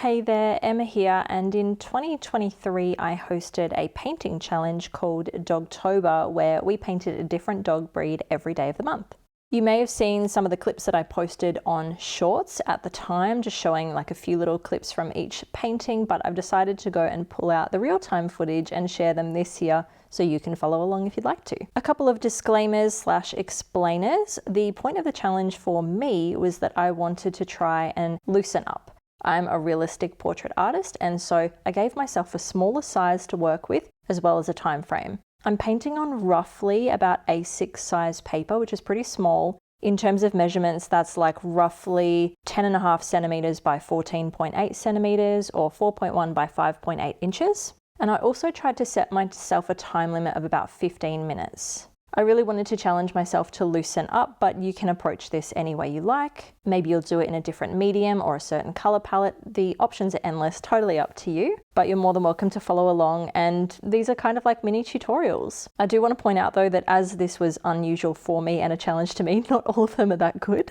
Hey there, Emma here, and in 2023 I hosted a painting challenge called Dogtober where we painted a different dog breed every day of the month. You may have seen some of the clips that I posted on Shorts at the time, just showing like a few little clips from each painting, but I've decided to go and pull out the real-time footage and share them this year so you can follow along if you'd like to. A couple of disclaimers / explainers. The point of the challenge for me was that I wanted to try and loosen up. I'm a realistic portrait artist, and so I gave myself a smaller size to work with as well as a time frame. I'm painting on roughly about A6 size paper, which is pretty small. In terms of measurements, that's like roughly 10.5 centimeters by 14.8 centimeters or 4.1 by 5.8 inches. And I also tried to set myself a time limit of about 15 minutes. I really wanted to challenge myself to loosen up, but you can approach this any way you like. Maybe you'll do it in a different medium or a certain color palette. The options are endless, totally up to you, but you're more than welcome to follow along, and these are kind of like mini tutorials. I do want to point out though that as this was unusual for me and a challenge to me, not all of them are that good.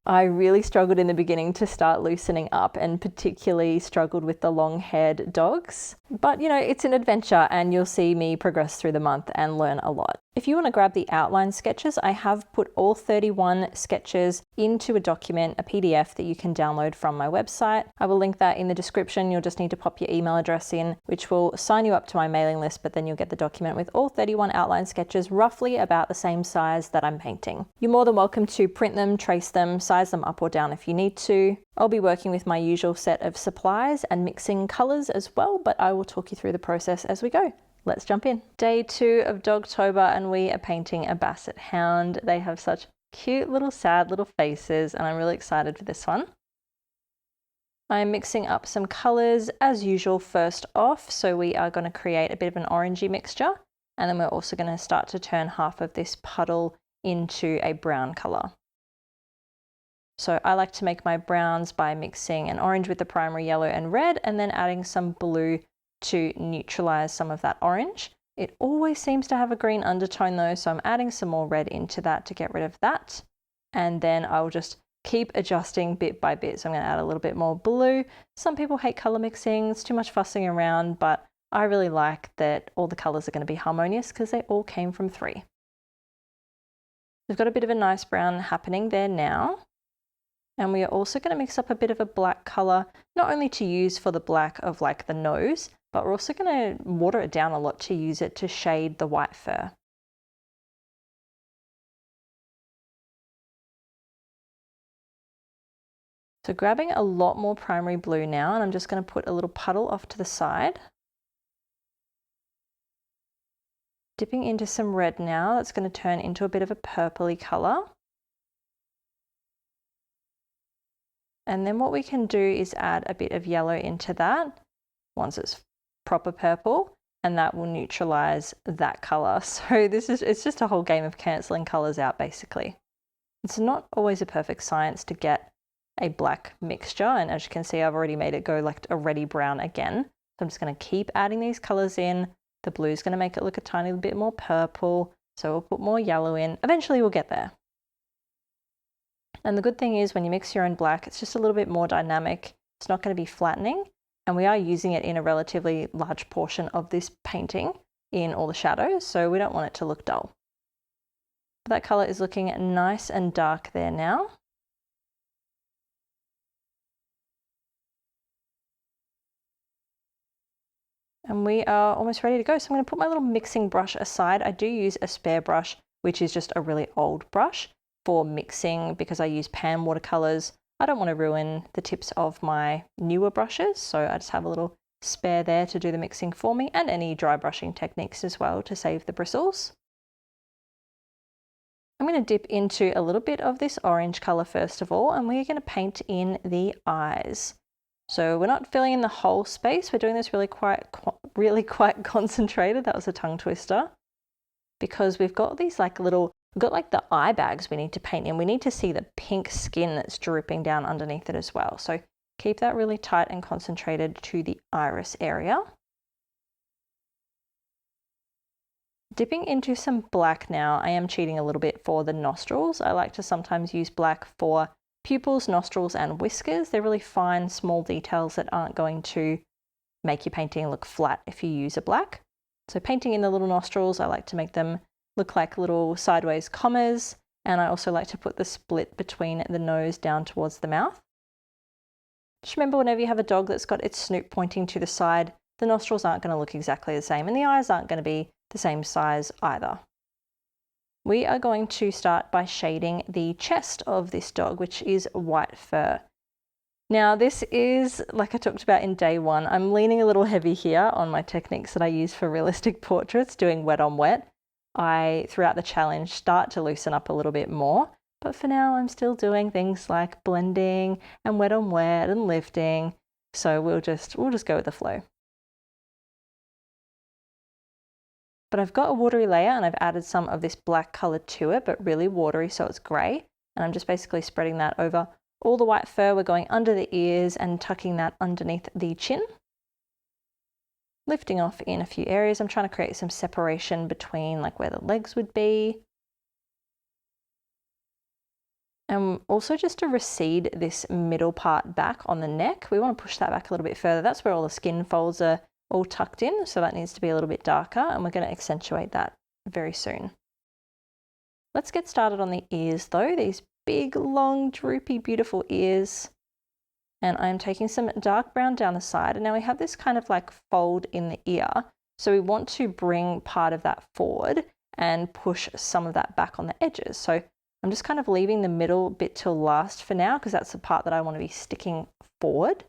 I really struggled in the beginning to start loosening up, and particularly struggled with the long-haired dogs. But you know, it's an adventure and you'll see me progress through the month and learn a lot. If you want to grab the outline sketches, I have put all 31 sketches into a document, a PDF that you can download from my website. I will link that in the description. You'll just need to pop your email address in, which will sign you up to my mailing list, but then you'll get the document with all 31 outline sketches, roughly about the same size that I'm painting. You're more than welcome to print them, trace them, size them up or down if you need to. I'll be working with my usual set of supplies and mixing colors as well, but I will talk you through the process as we go. Let's jump in. Day 2 of Dogtober, and we are painting a basset hound. They have such cute little sad little faces, and I'm really excited for this one. I'm mixing up some colors as usual first off, so we are going to create a bit of an orangey mixture, and then we're also going to start to turn half of this puddle into a brown color. So I like to make my browns by mixing an orange with the primary yellow and red, and then adding some blue to neutralize some of that orange. It always seems to have a green undertone though, so I'm adding some more red into that to get rid of that. And then I'll just keep adjusting bit by bit. So I'm going to add a little bit more blue. Some people hate color mixing, it's too much fussing around, but I really like that all the colors are going to be harmonious because they all came from 3. We've got a bit of a nice brown happening there now. And we are also going to mix up a bit of a black color, not only to use for the black of like the nose, but we're also going to water it down a lot to use it to shade the white fur. So grabbing a lot more primary blue now, and I'm just going to put a little puddle off to the side. Dipping into some red now, that's going to turn into a bit of a purpley color. And then what we can do is add a bit of yellow into that once it's proper purple, and that will neutralize that color. So it's just a whole game of canceling colors out basically. It's not always a perfect science to get a black mixture, and as you can see, I've already made it go like a reddy brown again. So I'm just going to keep adding these colors in. The blue is going to make it look a tiny bit more purple, so we'll put more yellow in. Eventually we'll get there. And the good thing is when you mix your own black, it's just a little bit more dynamic. It's not going to be flattening, and we are using it in a relatively large portion of this painting in all the shadows, so we don't want it to look dull. But that color is looking nice and dark there now. And we are almost ready to go. So I'm going to put my little mixing brush aside. I do use a spare brush, which is just a really old brush for mixing because I use pan watercolors. I don't want to ruin the tips of my newer brushes, so I just have a little spare there to do the mixing for me, and any dry brushing techniques as well to save the bristles. I'm going to dip into a little bit of this orange color first of all, and we're going to paint in the eyes. So we're not filling in the whole space, we're doing this really quite concentrated. That was a tongue twister, because we've got these like little, we've got like the eye bags we need to paint in. We need to see the pink skin that's dripping down underneath it as well. So keep that really tight and concentrated to the iris area. Dipping into some black now. I am cheating a little bit for the nostrils. I like to sometimes use black for Pupils, nostrils, and whiskers, they're really fine, small details that aren't going to make your painting look flat if you use a black. So painting in the little nostrils, I like to make them look like little sideways commas, and I also like to put the split between the nose down towards the mouth. Just remember, whenever you have a dog that's got its snoot pointing to the side, the nostrils aren't going to look exactly the same, and the eyes aren't going to be the same size either. We are going to start by shading the chest of this dog, which is white fur. Now this is, like I talked about in day one, I'm leaning a little heavy here on my techniques that I use for realistic portraits, doing wet on wet. I, throughout the challenge, start to loosen up a little bit more, but for now I'm still doing things like blending and wet on wet and lifting, so we'll just go with the flow. But I've got a watery layer and I've added some of this black color to it, but really watery so it's grey, and I'm just basically spreading that over all the white fur. We're going under the ears and tucking that underneath the chin. Lifting off in a few areas. I'm trying to create some separation between like where the legs would be. And also just to recede this middle part back on the neck, we want to push that back a little bit further. That's where all the skin folds are all tucked in, so that needs to be a little bit darker, and we're going to accentuate that very soon. Let's get started on the ears though, these big, long, droopy, beautiful ears. And I'm taking some dark brown down the side, and now we have this kind of like fold in the ear, so we want to bring part of that forward and push some of that back on the edges. So I'm just kind of leaving the middle bit till last for now, because that's the part that I want to be sticking forward,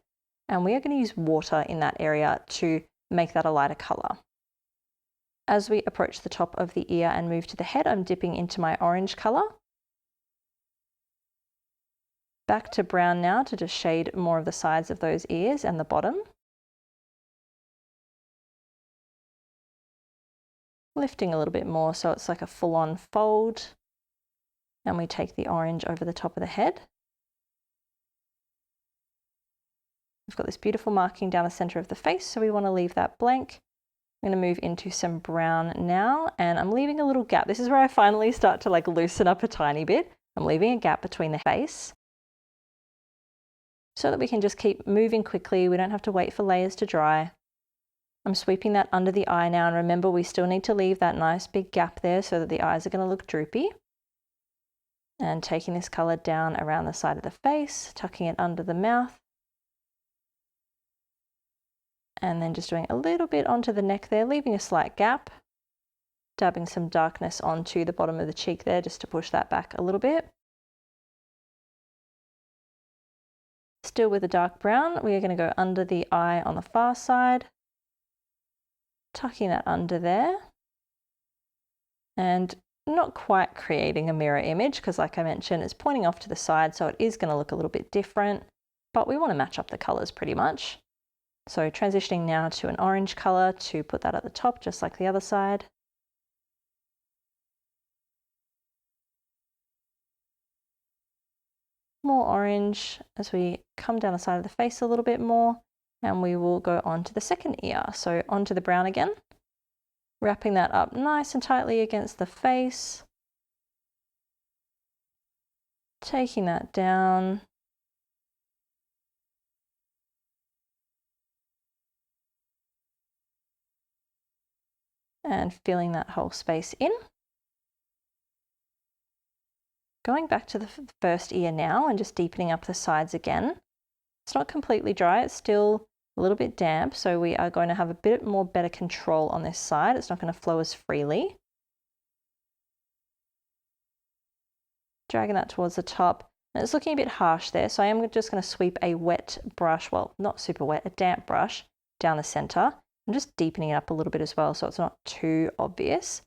and we are going to use water in that area to make that a lighter color. As we approach the top of the ear and move to the head, I'm dipping into my orange color. Back to brown now to just shade more of the sides of those ears and the bottom. Lifting a little bit more so it's like a full-on fold. And we take the orange over the top of the head. We've got this beautiful marking down the center of the face, so we want to leave that blank. I'm going to move into some brown now, and I'm leaving a little gap. This is where I finally start to like loosen up a tiny bit. I'm leaving a gap between the face, so that we can just keep moving quickly. We don't have to wait for layers to dry. I'm sweeping that under the eye now, and remember we still need to leave that nice big gap there so that the eyes are going to look droopy. And taking this color down around the side of the face, tucking it under the mouth. And then just doing a little bit onto the neck there, leaving a slight gap. Dabbing some darkness onto the bottom of the cheek there just to push that back a little bit. Still with the dark brown, we are going to go under the eye on the far side, tucking that under there, and not quite creating a mirror image because, like I mentioned, it's pointing off to the side, so it is going to look a little bit different, but we want to match up the colors pretty much. So transitioning now to an orange color to put that at the top, just like the other side. More orange as we come down the side of the face a little bit more, and we will go on to the second ear. So onto the brown again, wrapping that up nice and tightly against the face, taking that down, and filling that whole space in. Going back to the first ear now and just deepening up the sides again. It's not completely dry, it's still a little bit damp, so we are going to have a bit more better control on this side. It's not going to flow as freely. Dragging that towards the top. And it's looking a bit harsh there, so I am just going to sweep a wet brush, well, not super wet, a damp brush down the center. I'm just deepening it up a little bit as well so it's not too obvious.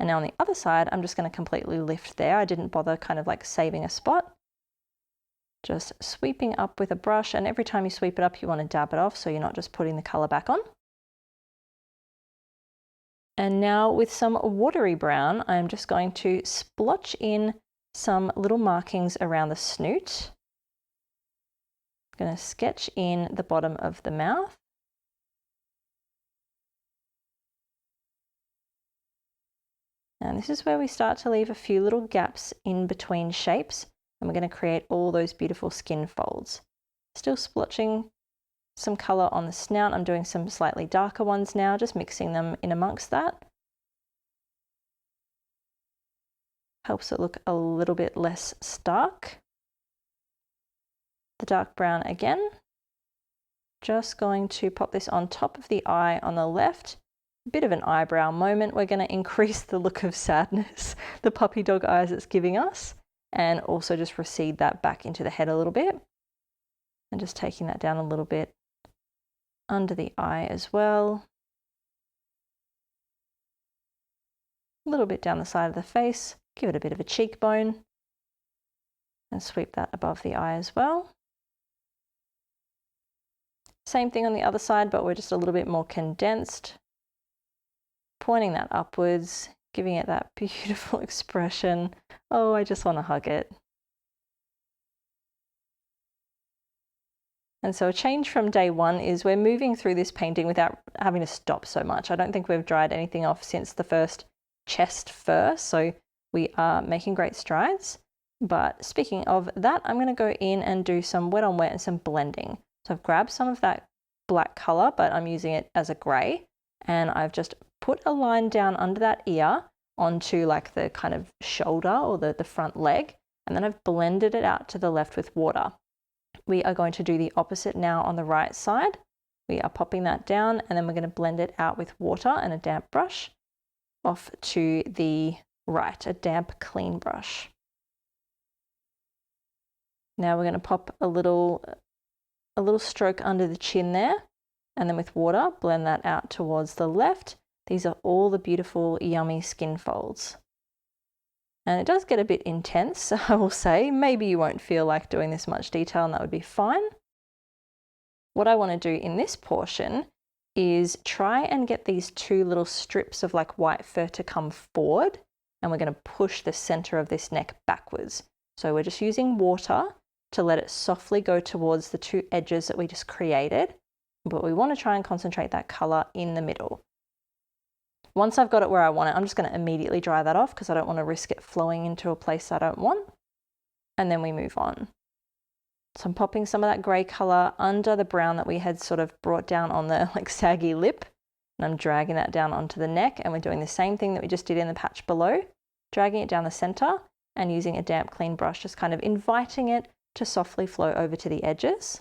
And now on the other side, I'm just going to completely lift there. I didn't bother kind of like saving a spot. Just sweeping up with a brush, and every time you sweep it up, you want to dab it off so you're not just putting the color back on. And now with some watery brown, I'm just going to splotch in some little markings around the snoot. I'm going to sketch in the bottom of the mouth. And this is where we start to leave a few little gaps in between shapes. and we're going to create all those beautiful skin folds. Still splotching some colour on the snout. I'm doing some slightly darker ones now, just mixing them in amongst that. Helps it look a little bit less stark. The dark brown again. Just going to pop this on top of the eye on the left. A bit of an eyebrow moment. We're going to increase the look of sadness, the puppy dog eyes it's giving us, and also just recede that back into the head a little bit. And just taking that down a little bit under the eye as well. A little bit down the side of the face, give it a bit of a cheekbone, and sweep that above the eye as well. Same thing on the other side, but we're just a little bit more condensed. Pointing that upwards, giving it that beautiful expression. Oh, I just want to hug it. And so a change from day one is we're moving through this painting without having to stop so much. I don't think we've dried anything off since the first chest fur, so we are making great strides. But speaking of that, I'm going to go in and do some wet on wet and some blending. So I've grabbed some of that black color, but I'm using it as a gray, and I've just put a line down under that ear onto like the kind of shoulder or the front leg, and then I've blended it out to the left with water. We are going to do the opposite now on the right side. We are popping that down, and then we're going to blend it out with water and a damp brush off to the right, a damp clean brush. Now we're going to pop a little stroke under the chin there, and then with water blend that out towards the left. These are all the beautiful yummy skin folds. And it does get a bit intense, I will say. Maybe you won't feel like doing this much detail, and that would be fine. What I want to do in this portion is try and get these two little strips of like white fur to come forward, and we're going to push the center of this neck backwards. So we're just using water to let it softly go towards the two edges that we just created, but we want to try and concentrate that color in the middle. Once I've got it where I want it, I'm just going to immediately dry that off because I don't want to risk it flowing into a place I don't want. And then we move on. So I'm popping some of that grey colour under the brown that we had sort of brought down on the like saggy lip. And I'm dragging that down onto the neck, and we're doing the same thing that we just did in the patch below, dragging it down the centre and using a damp clean brush, just kind of inviting it to softly flow over to the edges.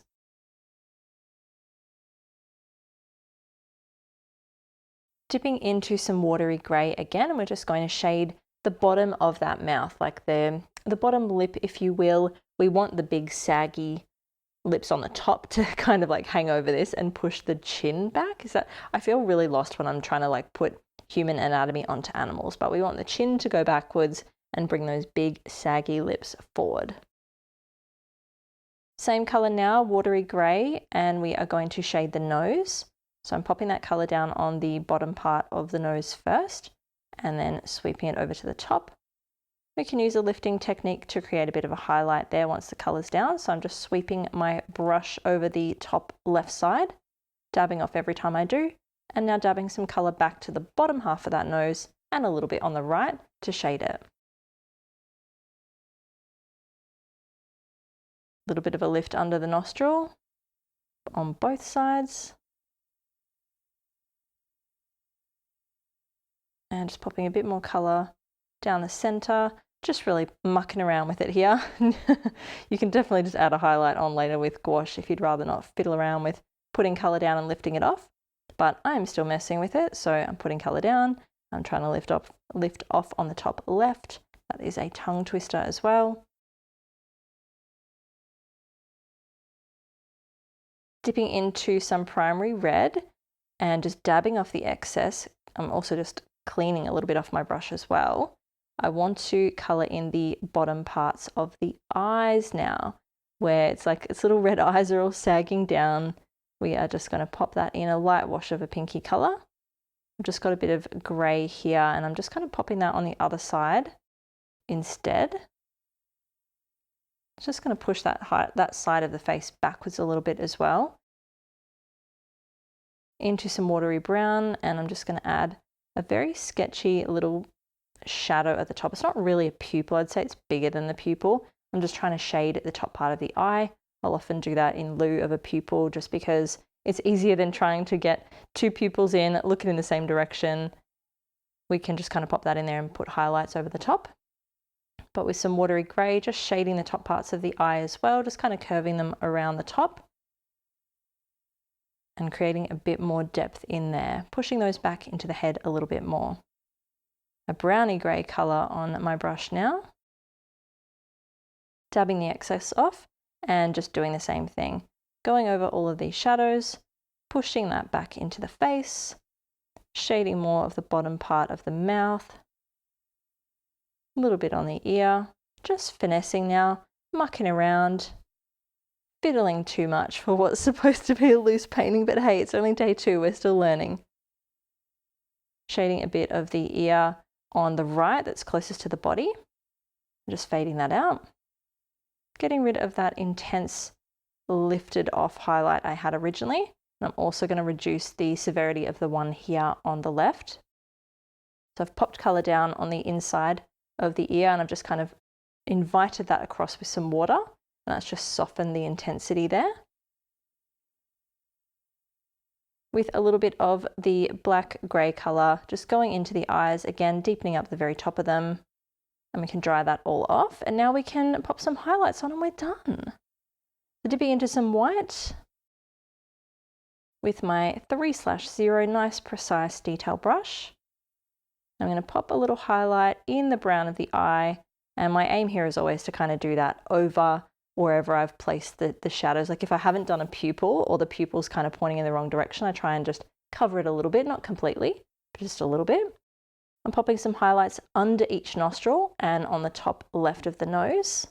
Dipping into some watery grey again, and we're just going to shade the bottom of that mouth, like the bottom lip, if you will. We want the big saggy lips on the top to kind of like hang over this and push the chin back. I feel really lost when I'm trying to like put human anatomy onto animals, but we want the chin to go backwards and bring those big saggy lips forward. Same colour now, watery grey, and we are going to shade the nose. So I'm popping that colour down on the bottom part of the nose first, and then sweeping it over to the top. We can use a lifting technique to create a bit of a highlight there once the colour's down. So I'm just sweeping my brush over the top left side, dabbing off every time I do, and now dabbing some colour back to the bottom half of that nose and a little bit on the right to shade it. A little bit of a lift under the nostril on both sides. And just popping a bit more colour down the centre, just really mucking around with it here. You can definitely just add a highlight on later with gouache if you'd rather not fiddle around with putting colour down and lifting it off. But I'm still messing with it, so I'm putting colour down. I'm trying to lift off on the top left. That is a tongue twister as well. Dipping into some primary red and just dabbing off the excess. I'm also just cleaning a little bit off my brush as well. I want to colour in the bottom parts of the eyes now, where it's like its little red eyes are all sagging down. We are just going to pop that in a light wash of a pinky colour. I've just got a bit of grey here, and I'm just kind of popping that on the other side instead. Just going to push that side of the face backwards a little bit as well. Into some watery brown, and I'm just going to add a very sketchy little shadow at the top. It's not really a pupil, I'd say it's bigger than the pupil. I'm just trying to shade the top part of the eye. I'll often do that in lieu of a pupil just because it's easier than trying to get two pupils in, looking in the same direction. We can just kind of pop that in there and put highlights over the top. But with some watery grey, just shading the top parts of the eye as well, just kind of curving them around the top and creating a bit more depth in there, pushing those back into the head a little bit more. A browny grey colour on my brush now. Dabbing the excess off and just doing the same thing. Going over all of these shadows, pushing that back into the face, shading more of the bottom part of the mouth, a little bit on the ear, just finessing now, mucking around, fiddling too much for what's supposed to be a loose painting, but hey, it's only day 2, we're still learning. Shading a bit of the ear on the right that's closest to the body, just fading that out. Getting rid of that intense lifted off highlight I had originally. And I'm also going to reduce the severity of the one here on the left. So I've popped colour down on the inside of the ear and I've just kind of invited that across with some water. And that's just softened the intensity there. With a little bit of the black grey colour, just going into the eyes, again, deepening up the very top of them. And we can dry that all off. And now we can pop some highlights on and we're done. So dipping into some white with my 3/0 nice precise detail brush. I'm going to pop a little highlight in the brown of the eye. And my aim here is always to kind of do that over wherever I've placed the shadows. Like if I haven't done a pupil or the pupil's kind of pointing in the wrong direction, I try and just cover it a little bit, not completely, but just a little bit. I'm popping some highlights under each nostril and on the top left of the nose.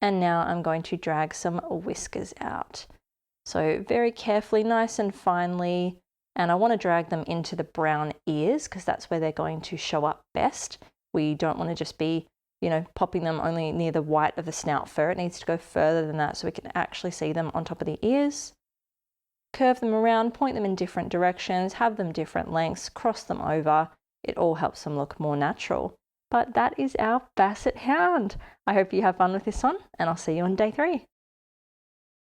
And now I'm going to drag some whiskers out. So very carefully, nice and finely, and I want to drag them into the brown ears because that's where they're going to show up best. We don't want to just be, popping them only near the white of the snout fur. It needs to go further than that so we can actually see them on top of the ears. Curve them around, point them in different directions, have them different lengths, cross them over. It all helps them look more natural. But that is our basset hound. I hope you have fun with this one, and I'll see you on day 3.